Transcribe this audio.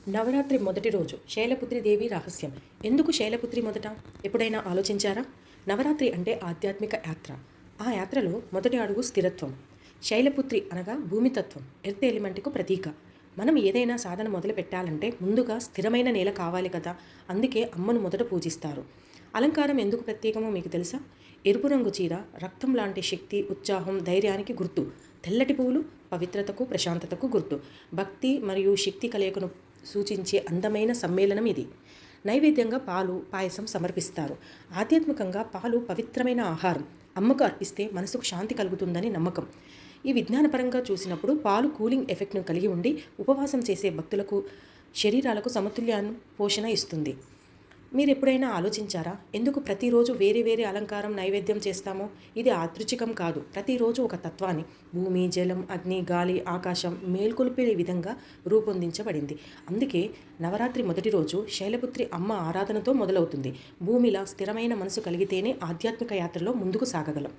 నవరాత్రి మొదటి రోజు శైలపుత్రి దేవి రహస్యం. ఎందుకు శైలపుత్రి మొదట? ఎప్పుడైనా ఆలోచించారా? నవరాత్రి అంటే ఆధ్యాత్మిక యాత్ర. ఆ యాత్రలో మొదటి అడుగు స్థిరత్వం. శైలపుత్రి అనగా భూమితత్వం, ఎర్త్ ఎలిమెంట్కు ప్రతీక. మనం ఏదైనా సాధన మొదలు పెట్టాలంటే ముందుగా స్థిరమైన నేల కావాలి కదా. అందుకే అమ్మను మొదట పూజిస్తారు. అలంకారం ఎందుకు ప్రత్యేకమో మీకు తెలుసా? ఎరుపు రంగు చీర రక్తం లాంటి శక్తి, ఉత్సాహం, ధైర్యానికి గుర్తు. తెల్లటి పువ్వులు పవిత్రతకు, ప్రశాంతతకు గుర్తు. భక్తి మరియు శక్తి కలయికను సూచించే అందమైన సమ్మేళనం ఇది. నైవేద్యంగా పాలు, పాయసం సమర్పిస్తారు. ఆధ్యాత్మికంగా పాలు పవిత్రమైన ఆహారం. అమ్మకు అర్పిస్తే మనసుకు శాంతి కలుగుతుందని నమ్మకం. ఈ విజ్ఞానపరంగా చూసినప్పుడు పాలు కూలింగ్ ఎఫెక్ట్ను కలిగి ఉండి ఉపవాసం చేసే భక్తులకు శరీరాలకు సమతుల్యాన్ని పోషణ ఇస్తుంది. మీరు ఎప్పుడైనా ఆలోచించారా ఎందుకు ప్రతిరోజు వేరే వేరే అలంకారం నైవేద్యం చేస్తామో? ఇది యాదృచ్ఛికం కాదు. ప్రతిరోజు ఒక తత్వాన్ని, భూమి, జలం, అగ్ని, గాలి, ఆకాశం మేల్కొల్పే విధంగా రూపొందించబడింది. అందుకే నవరాత్రి మొదటి రోజు శైలపుత్రి అమ్మ ఆరాధనతో మొదలవుతుంది. భూమిలా స్థిరమైన మనసు కలిగితేనే ఆధ్యాత్మిక యాత్రలో ముందుకు సాగగలం.